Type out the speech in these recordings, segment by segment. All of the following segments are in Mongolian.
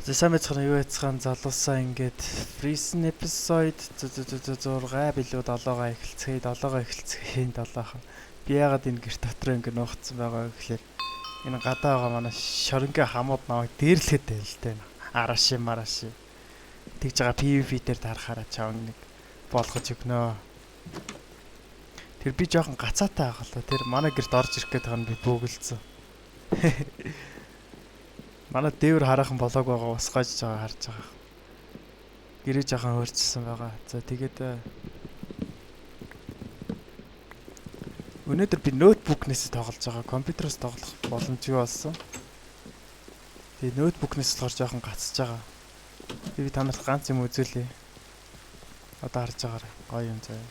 Сайн байцгаана юу яцгаан залуусаа ингээд Freezing episode 6 билүү 7-га эхэлцгээе 7-га эхэлцгээе 7-ха. Би яагаад энэ гэрт дотор ингэ нуугдсан байгаа гэхээр энэ гадаа байгаа манай шорингийн хамууд намайг дээрлэхэд байл л дээ. Араши мараши. Тэгж байгаа PvP дээр тарахаараа чав нэг болгож өгнөө. Тэр би жоохон гацаатай байгаа л тэр манай гэрт орж ирэх гээд байгаа нь би бөөгөлцсөн. Манай дээвэр хараахан болоог байгаа ус гаж байгаа харж байгаа. Гэрээ жоохон өөрчилсөн байгаа. За тэгээд өнөөдөр би ноутбукнээс тоглож байгаа. Компьютероос тоглох боломжгүй болсон. Тэгээд ноутбукнээс болохоор жоохон гацж байгаа. Би та нарт ганц юм үзүүлье. Одоо харж байгаарай. Гоё юм заяа.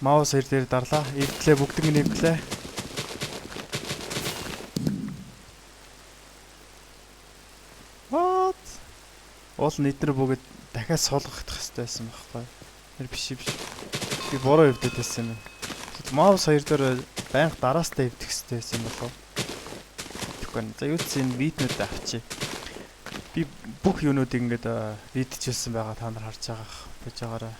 Маус хоёр дээр дарлаа. Эвдлээ бүгднийг нэвдлээ. Уул нийтэр бүгд дахиад суулгах хэрэгтэй байсан байхгүй. Тэр биш. Би буруу өвдөд байсан юм. Маус хоёр дээр байнга дараастаа эвдэх хэрэгтэй байсан болов. Тэгэхгүй. За юу ч энэ видеонууд авчи. Би бүх юунуудыг ингээд видчилсэн байгаа та нар харж байгаа байж байгаарай.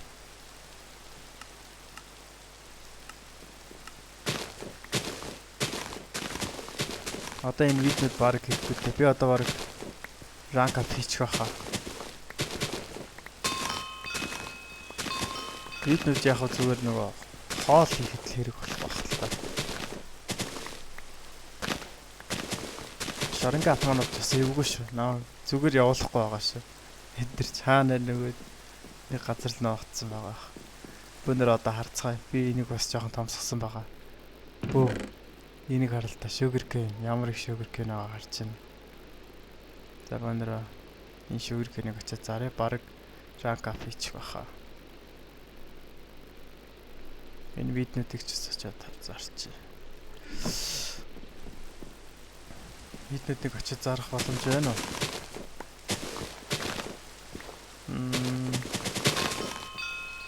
Одоо энэ видеод баг хийхгүй. Би одоо баг ранк ап хийчих байхаа. Видеод яг зүгээр нөгөө хоол хийхэд л хэрэг болох байх л та. Шорингийн атманууд бас эвгүй шүү. Наа зүгээр явуулахгүй байгаа шүү. Энд дэр цаана нөгөө нэг газар л ногдсон байгаа. Бүүнөр одоо харцгаая. Би энийг бас жоохон томсгосон байгаа. Бөө. Энийг харалтаа sugarcane ямар их sugarcane аа харж байна. За бүүнөр энэ sugarcane-ыг очиж зарыг баг ранк ап хийчих байхаа. Энэ видеонуудыг ч очиод зарчих. Видеонуудыг очиод зарах боломж байна уу?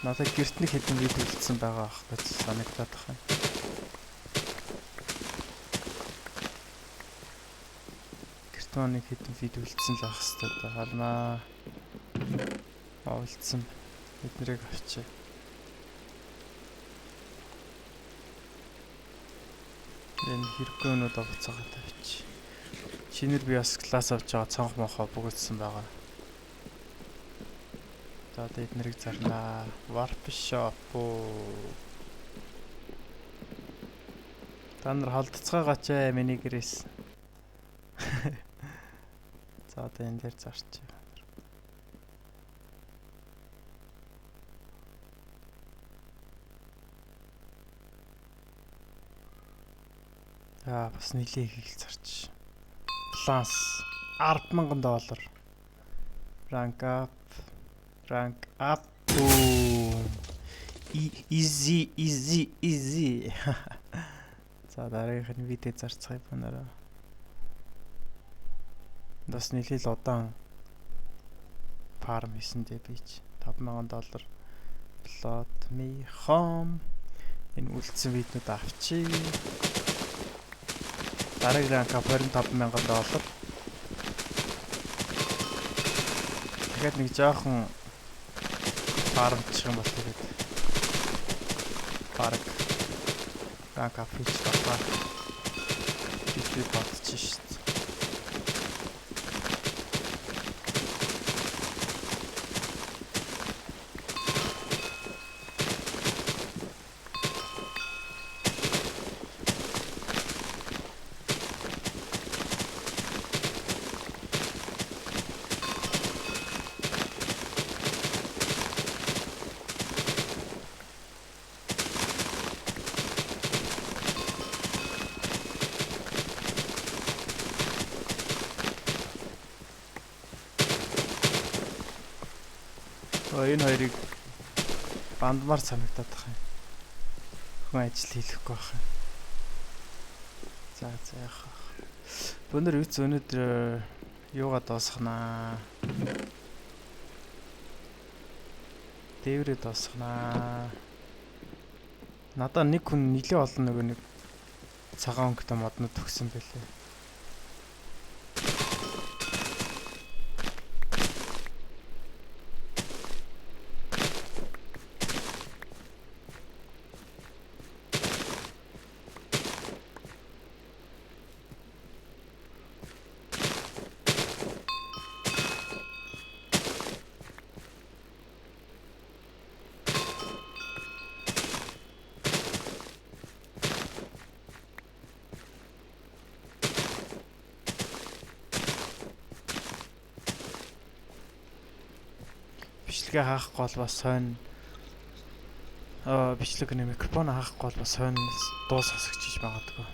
Надад гэрт нэг хэдэн видео үлдсэн байгаа ах гэж санагдаад байна. Гэрт нэг хэдэн видео үлдсэн л ах хэвээр харнаа. Үлдсэн. Эднэрийг авчи. Энэ хэрэггүй өнөд авцаагаа тавьчих. Шинээр би бас класс авч байгаа цонх мохоо бүгдсэн байгаа. За эднэрийг зарнаа. Warp shop. Та нар холдцгаагаач миний гэрээс. За одоо энэ дээр зарчих. Бас нэлээ их зарч. Баланс $10,000. Rank up. Easy. За дараагийнх нь видео зарцгаая бунараа. Бас нэлээ л удаан фарм хийсэндээ бич $5,000. Plot me home. Энэ үлдсэн видеод авчи. Дараагийн ранк $25,000. Тэгээд нэг жоохон фармчих юм бол тэгээд парк ранк ап хийчих байгаа. Би бодчих шүү дээ. Энэ хоёрыг бандмаар санагдаад байгаа юм. Хүн ажил хийхгүй байх юм. За яах вэ? Өнөөдөр үз өнөөдөр юугаа дуусганаа. Дээврээ дуусганаа. Надаа нэг хүн нэлээ олон нэг цагаан өнгөтэй моднод төгсөн байлээ. бичлэгээ хаахгүй бол бас хойно бичлэг нэ микрофон хаахгүй бол бас хойно дуу сонсогчиж магадгүй.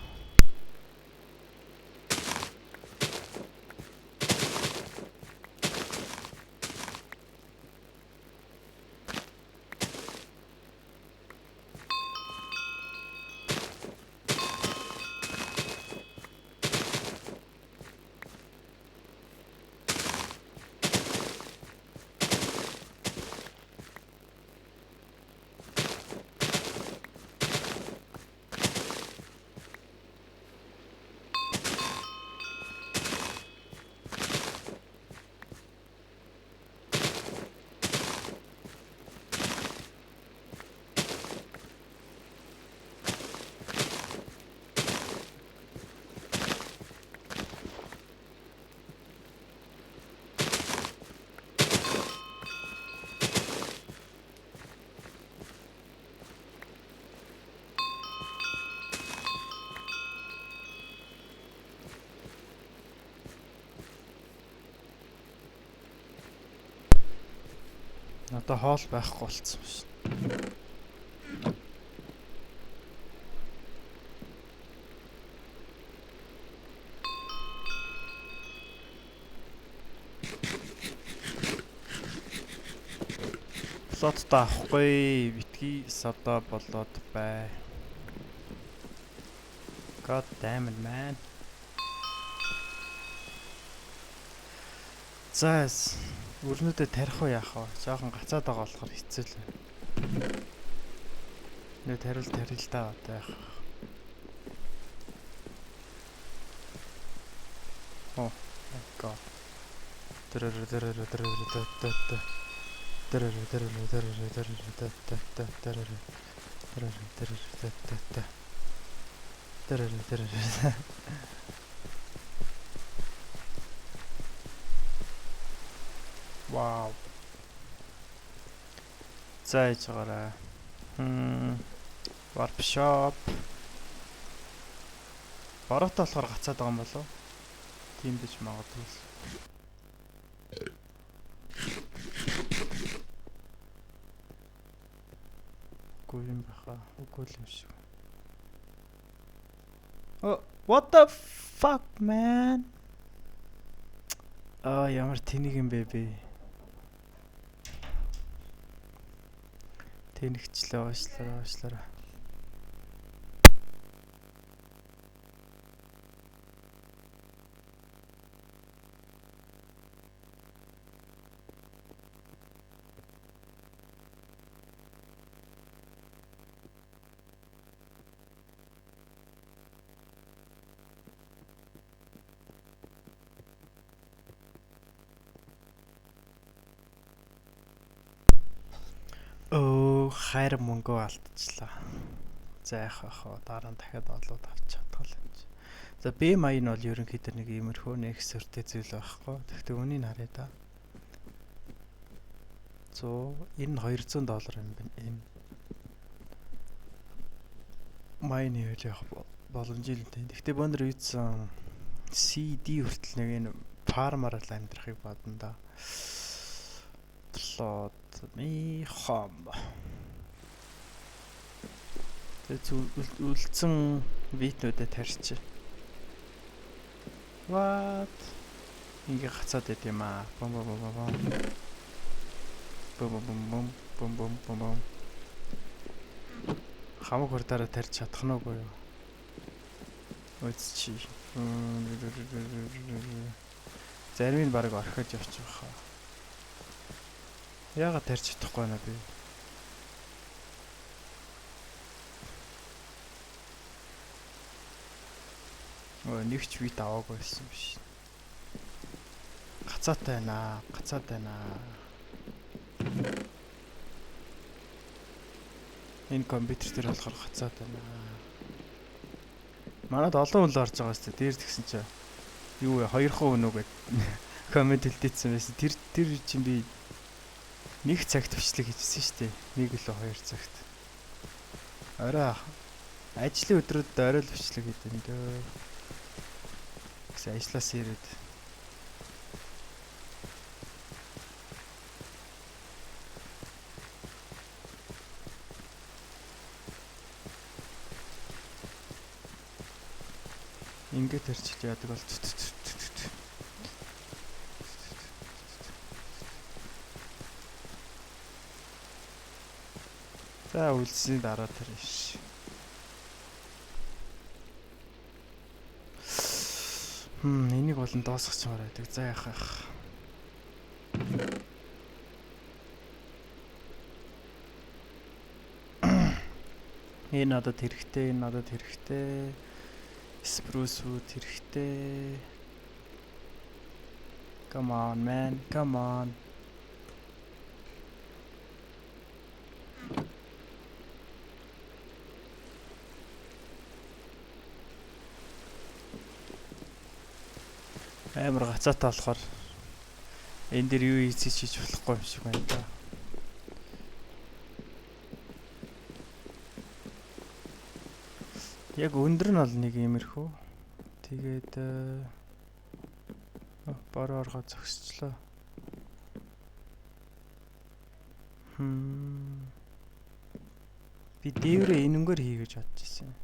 Одоо хоол байхгүй болцсон шин. Слоттой авахгүй битгий содо болоод бай. God damn it man. Заас өрнөдөө тарих уу яах вэ? Жохон гацаад байгаа болохоор хэцүү л байна. Нэ тарил та одоо яах вэ? Oh my god. Wow. За ээж байгаарай. Warp shop. Бороотой болохоор гацаад байгаа юм болов? Тийм бич магадгүй. Үгүй юм баха. Үгүй юм шиг. Oh, what the fuck man? Ямар тэнийг юм бэ бэ? Тэнэгчлээ уушлаа. Хайр мөнгөө алдчихлаа. За яах вэ? Дараа нь дахиад олоод авч чадах юм чи. За B-Mine нь бол ерөнхийдөө нэг иймэрхүү экспертэй зүйл байхгүй. Гэхдээ үнийг харъя да. Энэ $200 юм байна. Энэ Mine яаж явах боломжтой. Гэхдээ бөөндөр үйдсэн CD хүртэл нэг энэ фармаар л амьдрахыг бодно да. Плот хам. Үлдсэн битнүүдэд тарьчих. What? Ингээ гацаад байт юм аа. Бом. Хамаг хурдаараа тарьж чадах нь үгүй юу? Үгүй чи. Зарим нь баг орхиж явчих واخа. Яагаад тарьж чадахгүй байна би? Нэг ч вит аваагүй байсан биш. Гацаатай байна. Энэ компьютер дээр болохоор гацаатай байна. Манайд олон хүн л орж байгаа шүү дээ. Дээр тэгсэн чинь юу вэ? 2% өнөө гэд коммент хэлдээсэн байсан. Тэр чинь би нэг цагт бичлэг хийжсэн шүү дээ. Нэг л 2 цагт. Орой ажлын өдрөд орой л бичлэг хийдэг дээ. Ажлаас ирээд ингээд тарчиж яадаг бол. За үлсний дараа тарьш. Энийг болон доосгоч чамаар байдаг. За яхах. Энэ надад хэрэгтэй, энэ надад хэрэгтэй. Spruce wood хэрэгтэй. Come on man, come on. Амар гацаатай болохоор энэ дэр юу хийж болохгүй юм шиг байна да. Яг өндөр нь бол нэг иймэрхүү. Тэгээд бороо зогсчлоо. Би дээврээ энэнгээр хий гэж бодож ирсэн.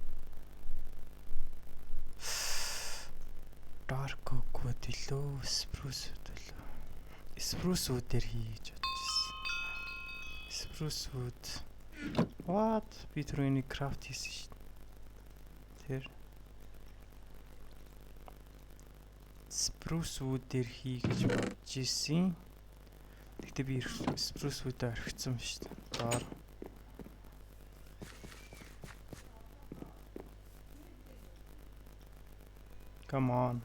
Dark oak wood илүү, spruce wood илүү. Spruce wood дээр хий гэж бодож ирсэн. Spruce wood. What? Би түрүүний craft хийсэн шүү. Тэр spruce wood дээр хий гэж бодож ирсэн. Тэгтээ би spruce wood-аар орхицсан шүү дээ. Доор. Come on.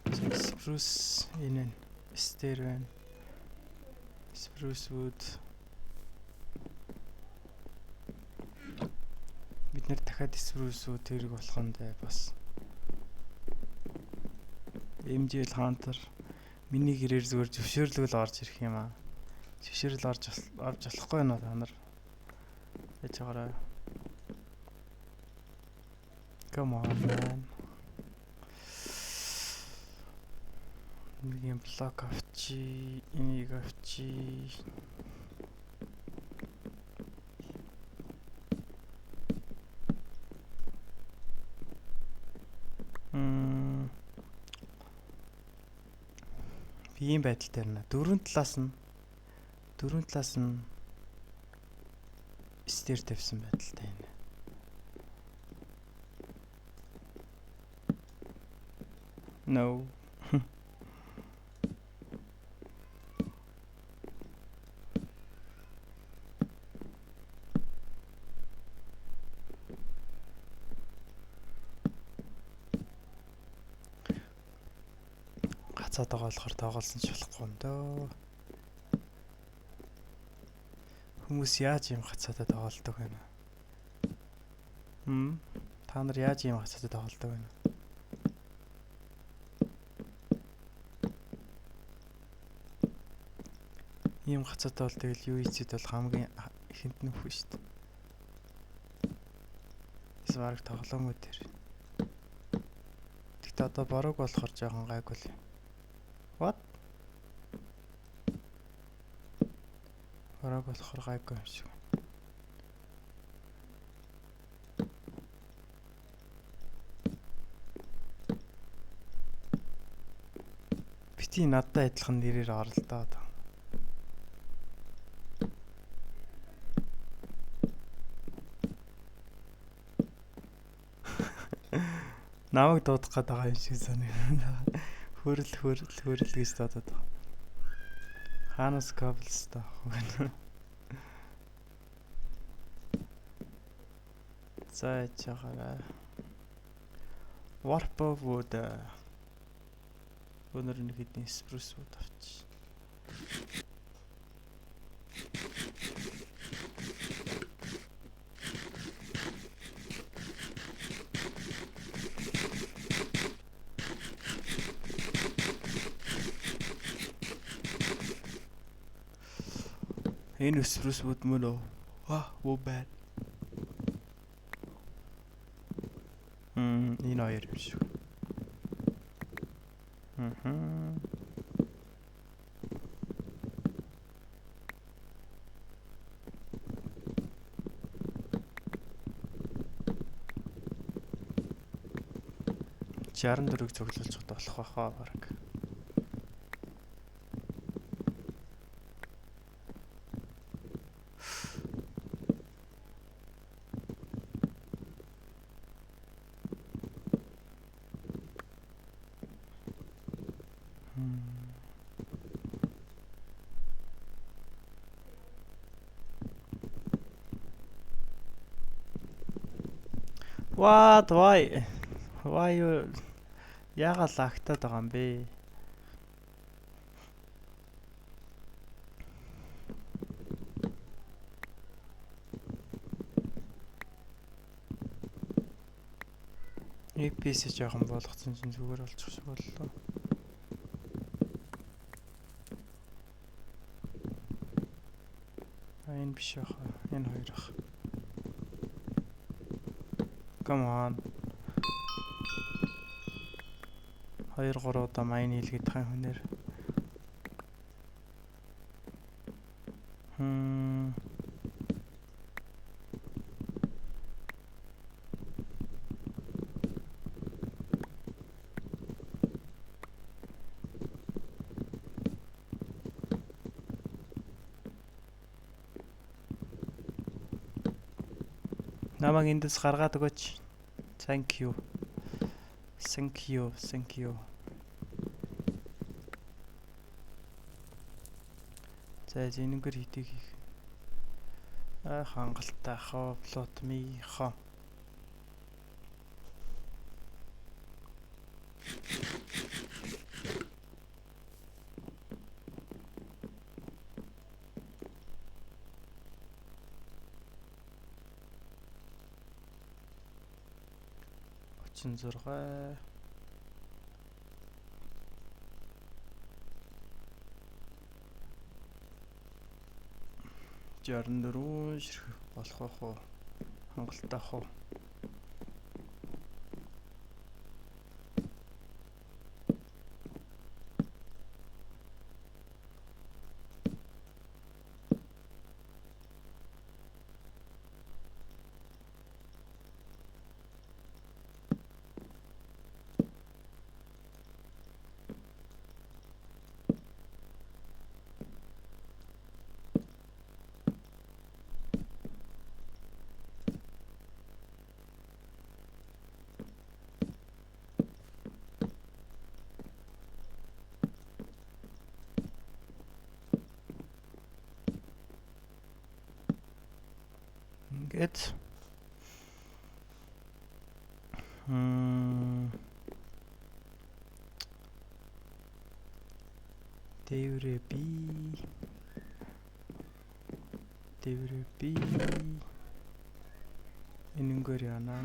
Spruce энэ стер байна. Spruce wood. Бид нэр дахиад spruce wood тэрэг болох нь бас. MGL Hunter миний гэрээр зүгээр зөвшөөрлөгөл орж ирэх юм аа. Зөвшөөрөл орж болохгүй нөө та нар. Яаж байгаарай. Come on man. Нэг юм блок авчи, энийг авчи. Ийм байдалтай байна. Дөрвөн талаас нь стер тавьсан байдалтай байна. No. Гацаад байгаа болохоор тоглосон ч болохгүй юм дөө. Хүмүүс яаж юм гацаатай тоглолдог вэ? Та нар яаж юм гацаатай тоглолдог вэ? Ийм гацаатай бол тэгэл юу ийцэд бол хамгийн ихэнд нөхөө шүү дээ. Эсвэл тоглоомгүй тэр. Тэгтээ одоо борог болохоор жоохон гайгүй л. What? Борог болохоор гайгүй юм шиг. Бити надтай адилхан нэрээр оролдоо. Намайг дуудах гээд байгаа юм шиг санагдана. Хөрл гэж дуудаад байгаа. Ханас Cobblestone гэнэ. За яачаараа. Warp wood. Өнөр нэг хэдний spruce wood авчих. Энэ spruce wood мөн үү? Оо бай. Энэ хоёр юм шиг. 64-ыг цуглуулж чад болох байхаа бараг. What? Why? Why you яагаад лагтаад байгаа юм бэ? EPS жоохон болгоцсон чинь зүгээр болчих шиг боллоо. Энэ биш яах вэ? Энэ хоёр ах. Come on. 2-3 удаа майн хийлгээд байгаа хүнээр. Намайг эндээс гаргаад өгөөч. Thank you. Thank you. Thank you. За зингээр хитийг хийх. Хангалттай хоо плот ми хоо. Зургаа 64 ширхэх болох байх уу? Хангалттай ах уу? Ингээд Тэврэ би энэнгээр яана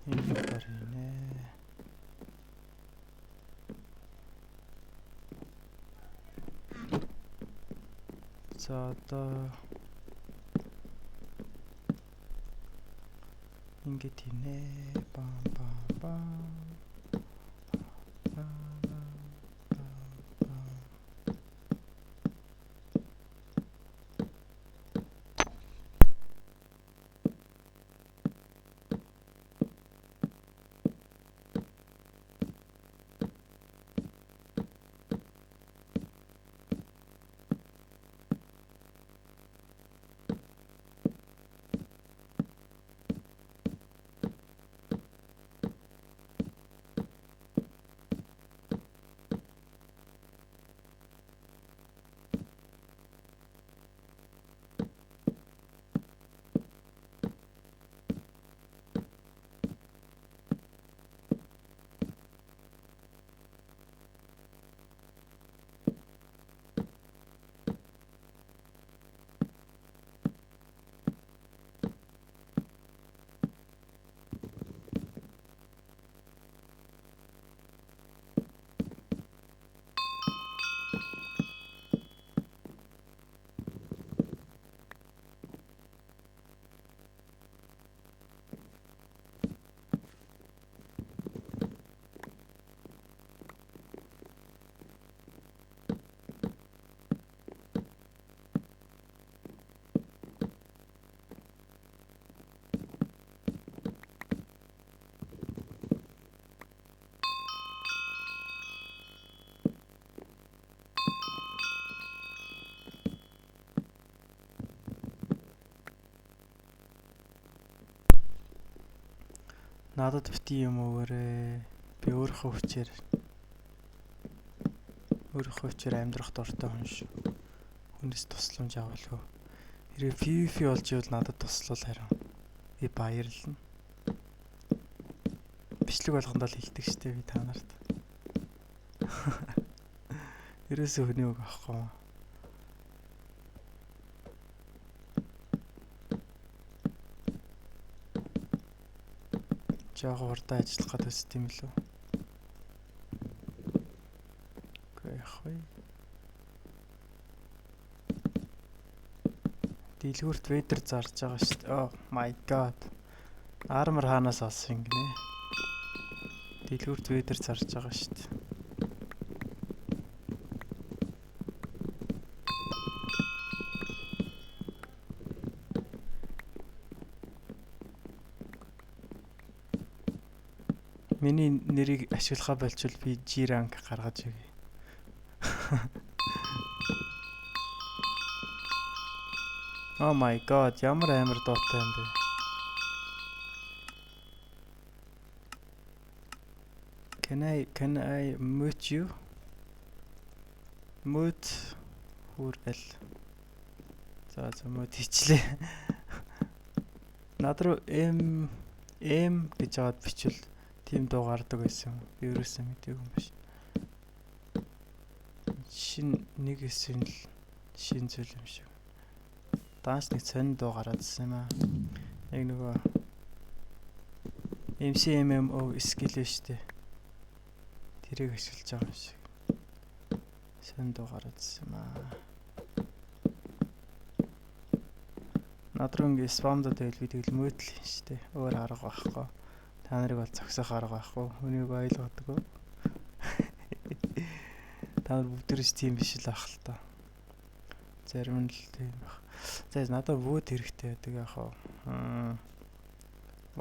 энэнгээр нэ за одоо ингээдийнэ бам Надад бити юм өгөөрэй. Би өөрийнхөө хүчээр амьдрах дуртай хүн шүү. Хүнээс тусламж авалгүй. Хэрэг PvP болж ивэл надад туслал харин. Би баярлна. Бичлэг болгонд л хэлдэг штэ би та нарт. Ерөөсөө хүний үг авахгүй. Жог хурдан ажиллах гэдэг үст юм лүү. Окей, хой. Дэлгүүрт вейдер зарж байгаа шүү дээ. Oh my god. Армор хаанаас олсон юм гинэ? Дэлгүүрт вейдер зарж байгаа шүү дээ. Миний нэрийг ашиглахаа болчвол би G rank гаргаж өгье. Oh my god, ямар амар дуутай юм бэ? Can I mute you? Mute хүрэл. За mute хийчлээ. Над руу M гэж аваад бичвэл тийм дуу гардаг байсан. Би ерөөсөө мэдээгүй юм биш. Нэг хэсэг л шин зүйл юм шиг. Данс нэг сонин дуу гараад ирсэн юм аа. Яг нөгөө MCMMO скил штэ. Тэрийг ашиглаж байгаа юм шиг. Сонин дуу гараад ирсэн юм аа. Надруу ингэ спамдод байл би тэгэл мөдөл юм штэ. Өөр арга байхгүй. Та нарыг бол зогсоох арга байхгүй. Хүнийг ойлгодгоо. Та нар бүгдээрс тийм биш л ах л та. Зарим нь л тийм баг. За надад вүүд хэрэгтэй байдаг яах вэ?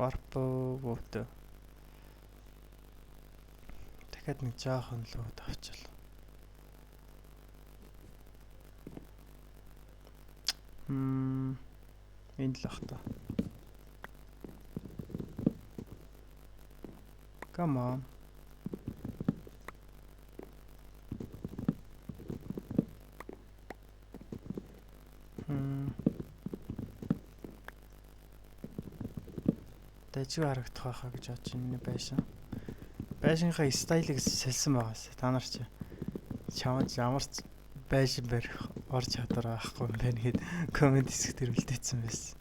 Warp вүүд. Дахиад нэг жаахан л вүүд авчил. Энд л ах та. Come on. Дэжиг харагдах байхаа гэж бодож энэ байшин. Байшинхаа стайлыг сэлсэн байгаас. Та нар чи чамд ямар ч байшин барих ор чадвар байхгүй юм байна гэд комент хэсэг дээр үлдээсэн байсан.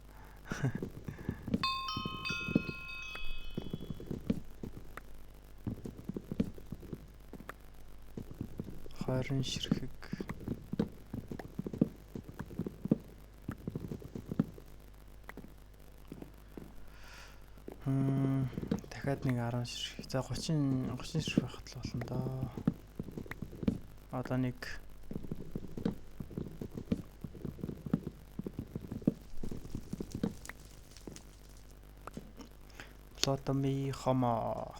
Харин ширхэг. Дахиад нэг 10 ширхэг. За 30 ширхэг байхад л болно доо. Одоо нэг Плотоми хомо.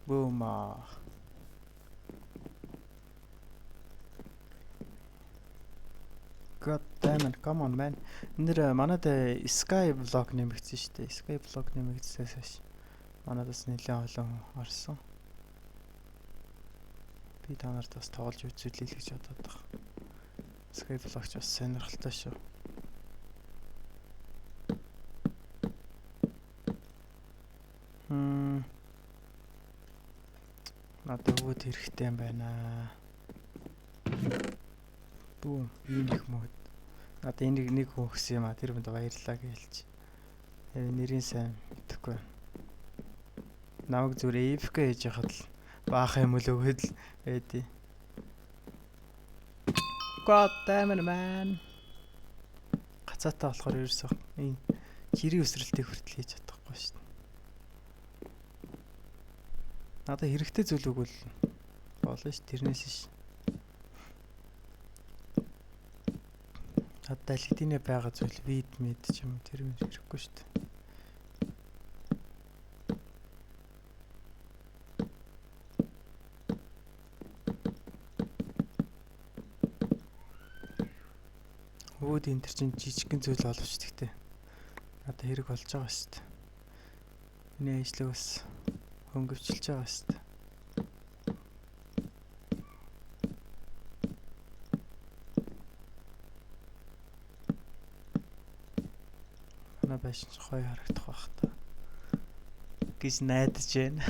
Буума. God damn it, come on man. Нэр манад Sky vlog нэмэгдсэн шүү дээ. Sky vlog нэмэгдсээс хойш манадас нэлээд олон орсон. Би та нарт бас тоглож үзүүлээ л гэж бодоод байгаа. Sky vlog ч бас сонирхолтой шүү. Надад үүд хэрэгтэй юм байна. Бүү, энэ их мод. Надад энийг нэг хүн өгсөн юм а. Тэр хүнд баярлалаа гэж хэлж. Нэрийн сайн мэдэхгүй. Намайг зүгээр AFK хийж яхад л баах юм л өгөөд л байдیں۔ God damn it man. Гацаатай болохоор ерөөсөө энэ жирийн өсрэлтийг хүртэл хийж чадахгүй шүү дээ. Надад хэрэгтэй зүйл өгвөл болно ш тэрнээс ш. Надад аль байгаа зүйл вид мэд ч юм уу тэр юм хэрэггүй шүү дээ. Үүд энэ төр чинь жижигхэн зүйл боловч тэгтээ. Надад хэрэг болж байгаа шүү дээ. Миний ажлыг бас хөнгөвчлж байгаа шүү дээ. Манай байшин ч гоё харагдах байх та. Гэж найдаж байна.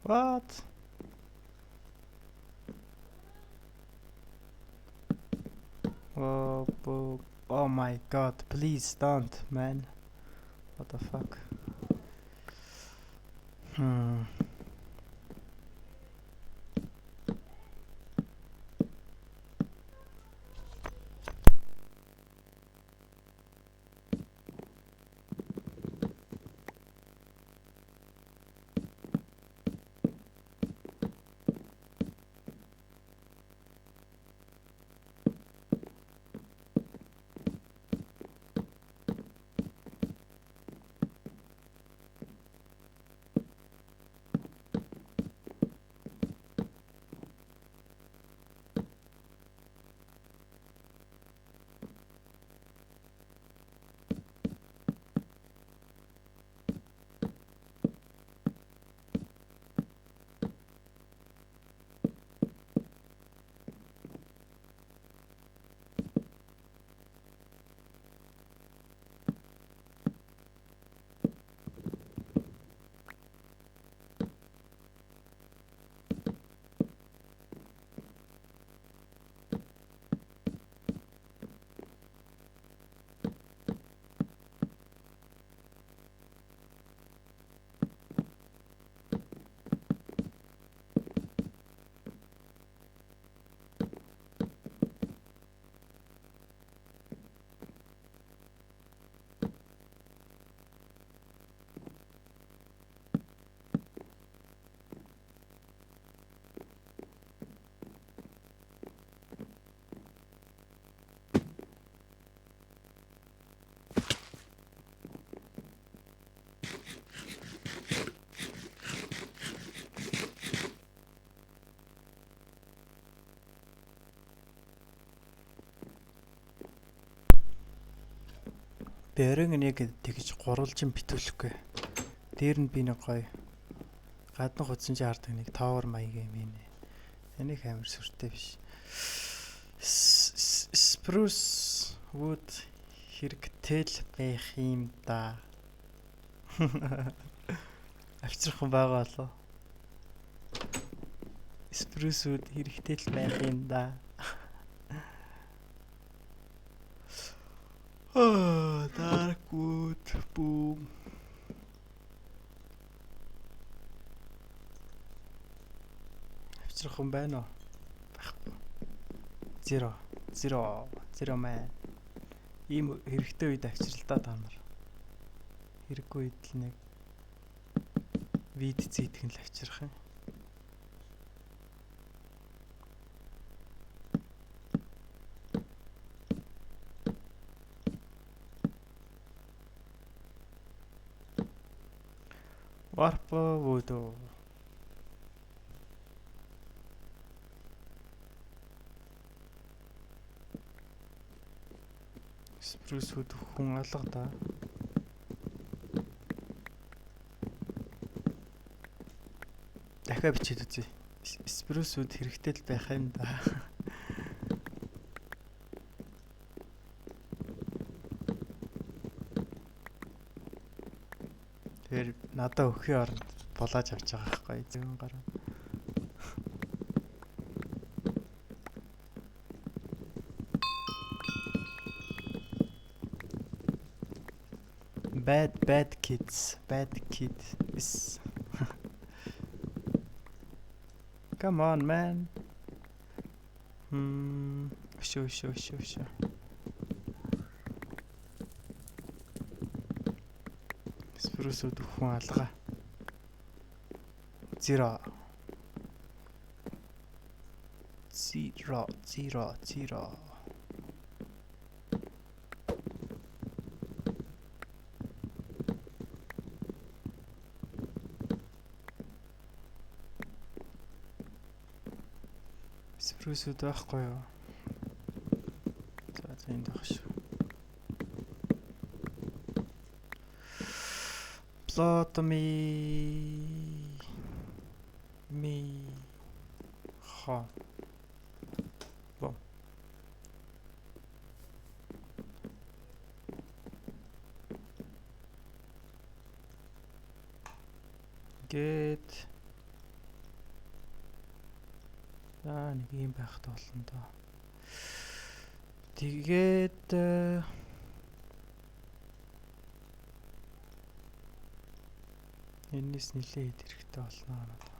What? Oh my god, please don't, man. What the fuck? Бэрэн нэг тэгж гурвалжин битүүлэхгүй. Дээр нь би нэг гоё гадна худсан чи хардаг нэг tower маяг юм ээ. Энийг амар сүртэй биш. Spruce wood хэрэгтэл байх юм да. Авчрах хүн байгаа болоо. Spruce wood хэрэгтэл байх юм да. Dark wood boom. Авчрах хүн байна уу? Байхгүй. Zero man. Ийм хэрэгтэй үед авчралтаа та нар. Хэрэггүй үед л нэг вид зийдэх нь л авчрах юм. Warp wood. Spruce wood хүн алга да. Дахиад бичээд үзье. Spruce wood хэрэгтэй л байх юм да. Тэр надад өхийн оронд булааж авч байгаа байхгүй зүүн гараа. Bad kids. Come on, man. Sure. Spruce wood хүн алга. Zero. Фрисүүд байхгүй юу? За энд байх шүү. Plot me ha. Bon. Get. Нэг юм байхт болно доо. Тэгээд энэс нилээд хэрэгтэй болно.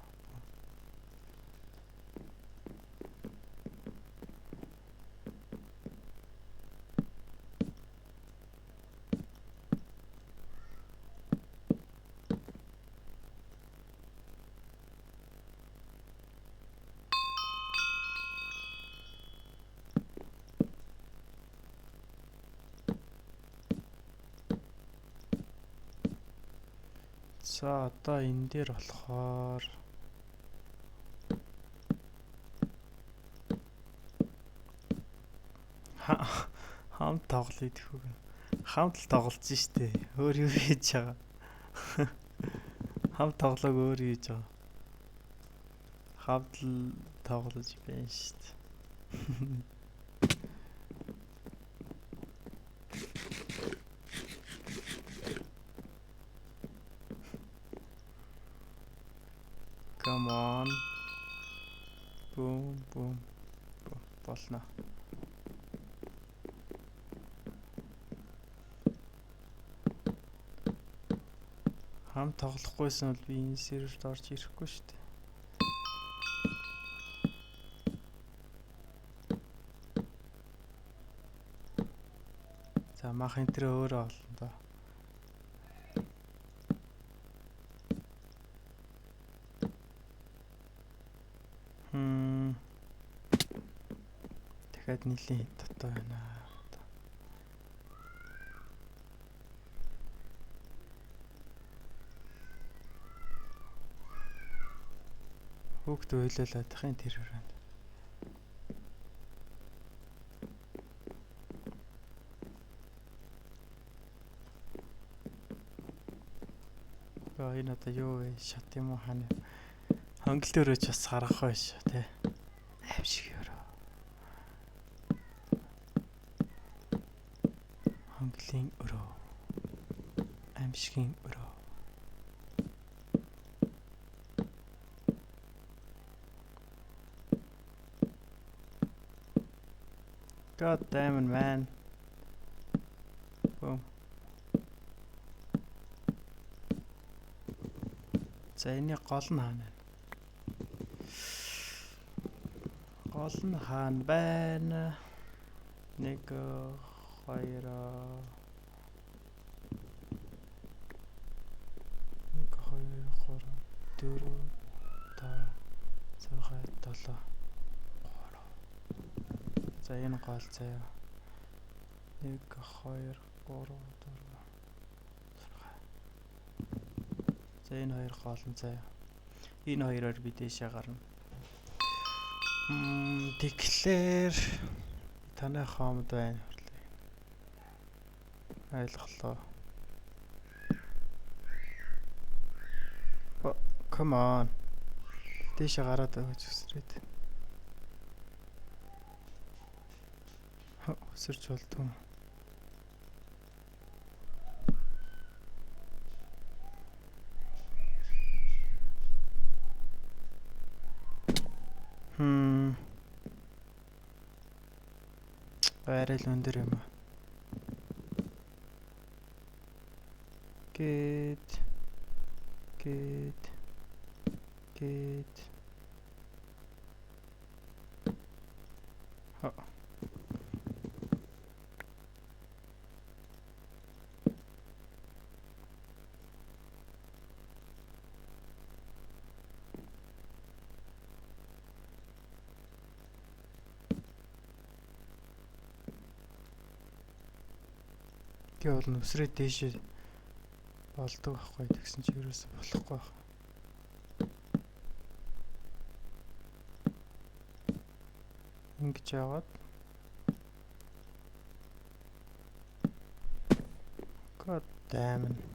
За одоо энэ дээр болохоор хамт тоглоё гэхүү. Хамт л тоглож штэ. Өөр юу хийж байгаа. Хамт тоглоог өөр хийж байгаа. Хамт л тоглож байна штэ. Come on. Boom, boom. Болно. Хамт тоглохгүйсэн бол би энэ серверт орж ирэхгүй шүү дээ. За мах энтрээ өөрөө олно доо. Дахиад нилийн дотоо байна. Хүүхд ойлолоо дахин тэр өрөөнд. Энэ одоо юу вэ? Шат юм уу хана? Хонголт өрөөч бас харах байш тий. Аимшиг өрөө. Хонголын өрөө. Аимшигын өрөө. God damn it, man. Boom. За энэ гол нь хаана байна? Гол нь хаана байна? 1 2 За энэ гол заяа. 1 2 3 4 6. За энэ хоёр гол нь заяа. Энэ хоёроор би дэшээ гарна. Тэгэхээр танай хаамд байна. Ойлголоо. Come on. Дэшээ гараад өгч өсрээд. Өсөрч болдгоо. Арай л өндөр юм аа. Get. Бол нүсрээ дээшээ болдог байхгүй тэгсэн чи ерөөсө болохгүй байх. Ингэж яваад. God damn it.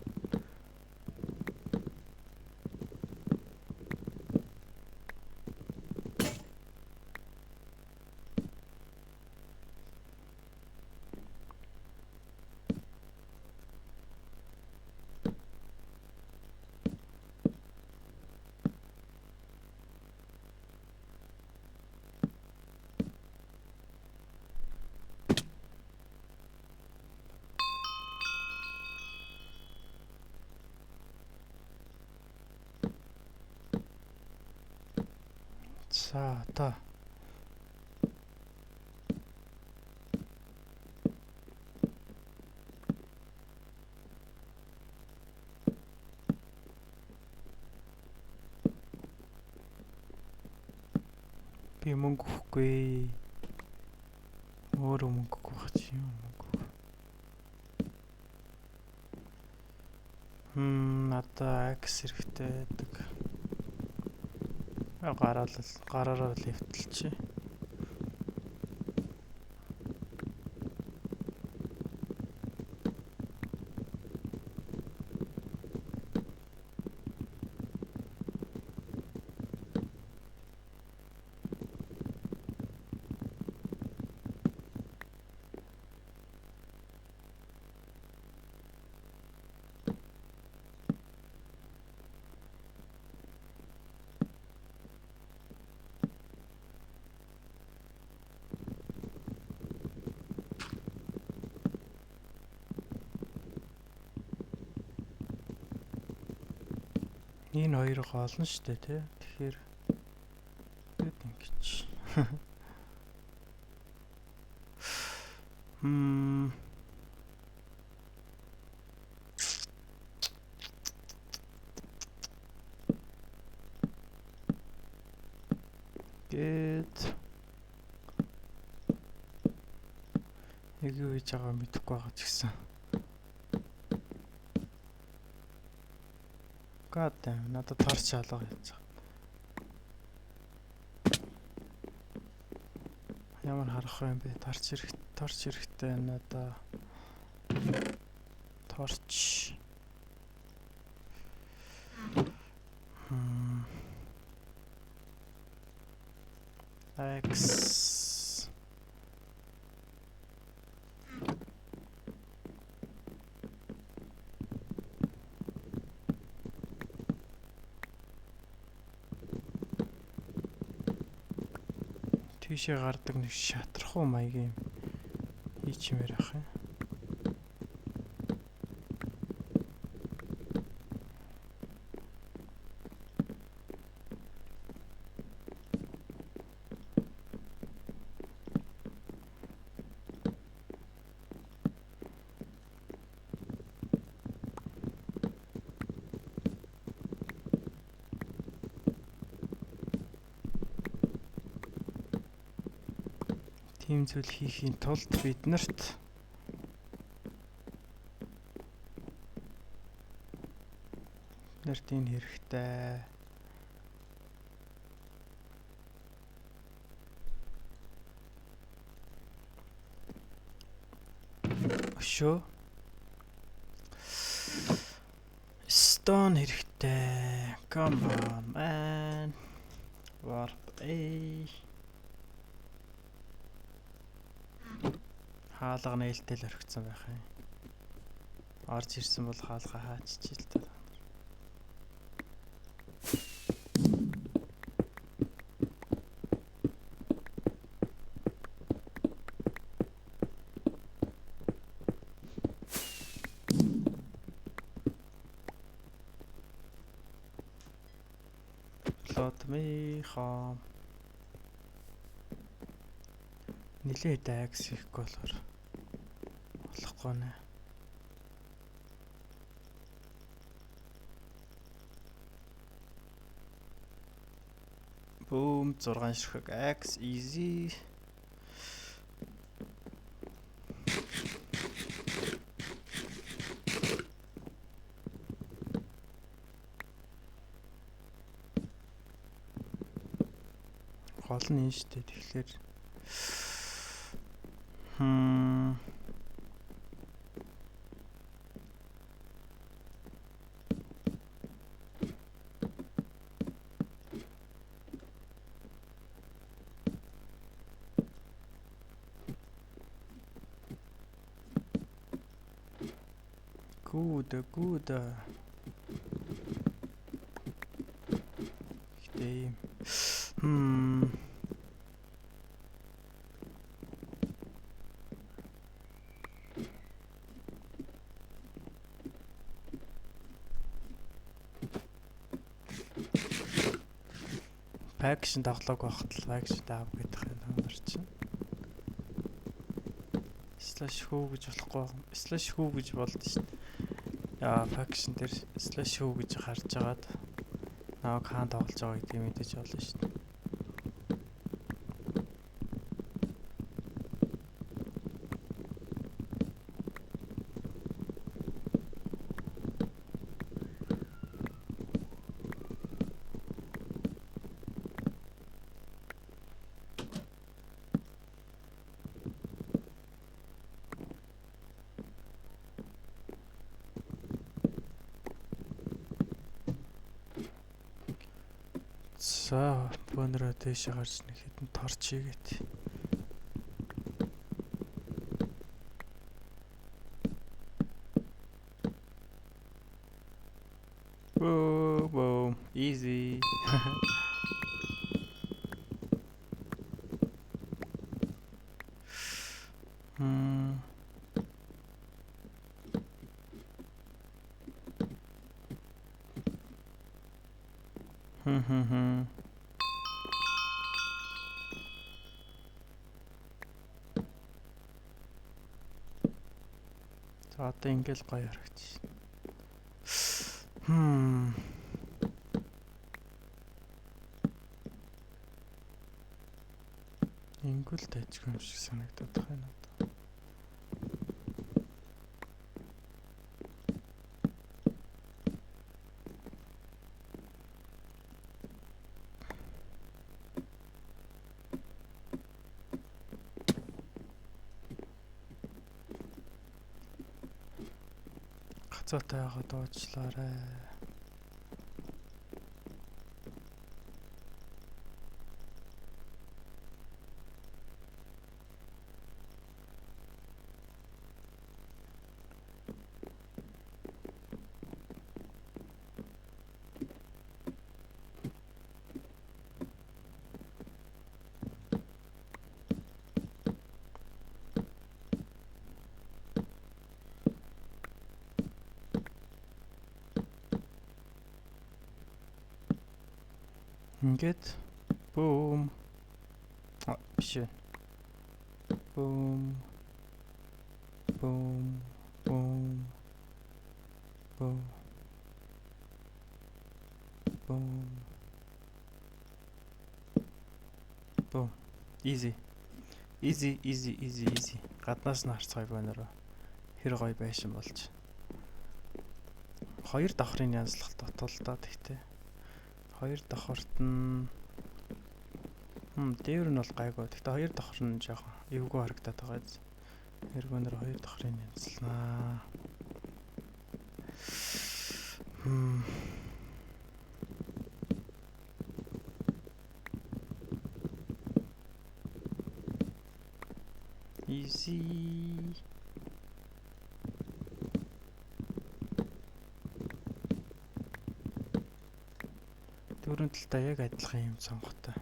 За одоо би мөнгө өгөхгүй. Өөрөө мөнгө өгөх гэж юм мөнгө. Одоо акс хэрэгтэй байдаг. Гараараа лифтэлчих. Энэ хоёр гол нь шүү дээ, тий. Тэгэхээр ингэж. Гэт. Яг юу хийж байгааг мэдэхгүй байгаа ч гэсэн. God damn, надад торч алга яаж байгаа. Ямар харах юм бэ? Торч хэрэгтэй надаа. Торч. X. Тийшээ гардаг нэг шатрах уу маягийн хийчмээр ах юм. Ийм зүйл хийхийн тулд биднэрт энэ хэрэгтэй. Өшөө. Stone хэрэгтэй. Come on man. Warp A. Хаалга нээлтэл орхицсан байх юм. Орж ирсэн бол хаалга хааччих л та. Плот ми хаа. Нилээ дайгс хийхгүй болохоор болохгүй нэ. Boom 6 ширхэг X easy. Гол нь энэ шүү дээ. Тэгэхээр Good. Ихтэй. Faction тоглоог байхад л faction даав гэдэг юм нар чинь. Slash хүү гэж болохгүй байна. Slash хүү гэж болд шүү дээ. Яа, faction дээр slash хүү гэж харж агаад наваг хаан тоглож байгаа гэдэг мэдээж болно шүү дээ. За, бөөнөрөө дэше гарч нэг хэдэн торч хийгээд. Boom, easy. За одоо ингээл гоё харагч. Ингүүл тажгүй юм шиг санагдаад байна одоо. Гацаатай яагаад дуучлаарай. Ингээд boom. Биш ээ. Boom. Easy. Гаднаас нь харцгаая бонороо. Хэр гоё байшин болж. Хоёр давхрын янзлах дотолдоо тэгтээ. Хоёр давхарт нь дээвэр нь бол гайгүй. Гэхдээ хоёр давхар нь жоохон эвгүй харагдаад байгаа биз. Эргөнөр хоёр давхрын янзлнаа. Easy. Дөрөв талдаа яг адилхан юм сонготой.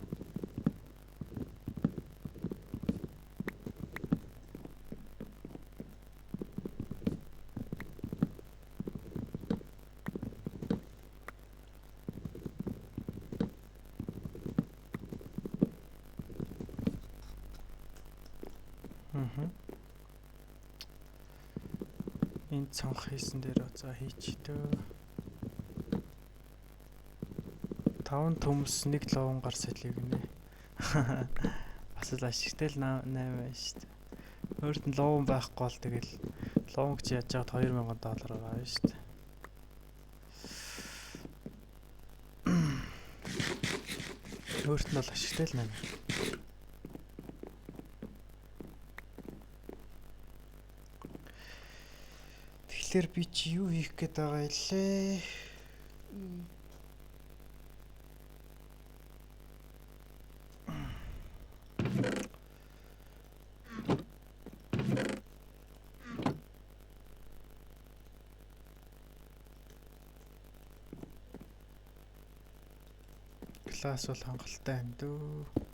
Энд цонх хийсэн дээр за хийчихдөө. 5 төмс 1 ловон гар сэлийг нэ. Бас л ашигтай л 8 байна шүү дээ. Өөрт нь ловон байхгүй бол тэгэл ловон гэж яаж чад $2000 байгаа шүү дээ. Өөрт нь бол ашигтай л 8. тэгэхээр би чи юу хийх гээд байгаа илээ? Класс бол хангалттай юм дөө.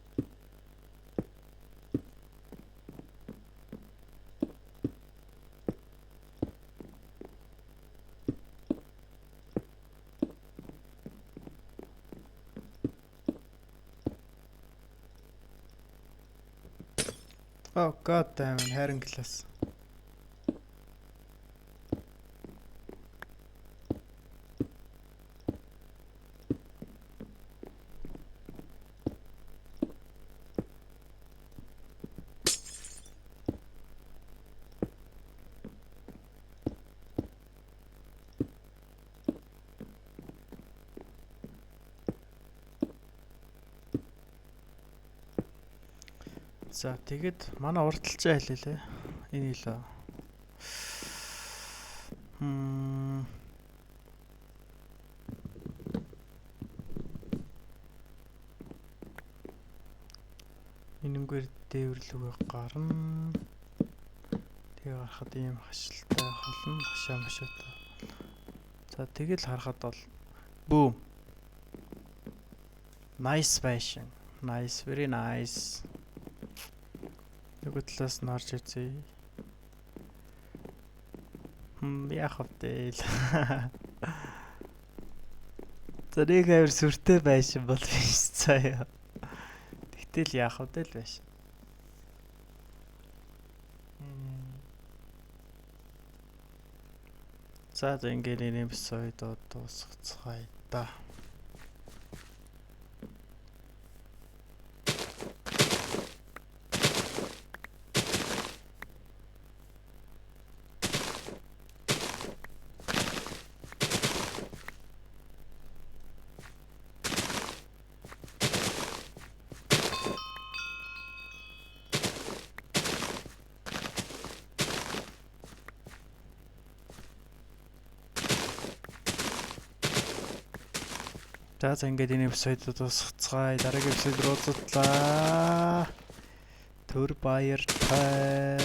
Oh god damn, харин класс. За тэгэд манай урдталчаа хэлээ. Энэ хэлээ. Энэнгээр дээвэрлүүгээ гарна. Тэгээ гарахад ийм хашилтай холно, хашаа машаатай. За тэгэл харахад бол boom. Nice fashion. Nice, very nice. Нөгөө талаас нь орж үзье. Яах вэ? Тэрийг авир сүртэй байшин бол биш цаая. Тэгтэл яах вэ л байшин. За ингээд энэ эпизод дуусгацгаая да. За ингээд энэ эпизод дуусгацгаая. Дараагийн эпизод руу узатлаа. Түр баяртай.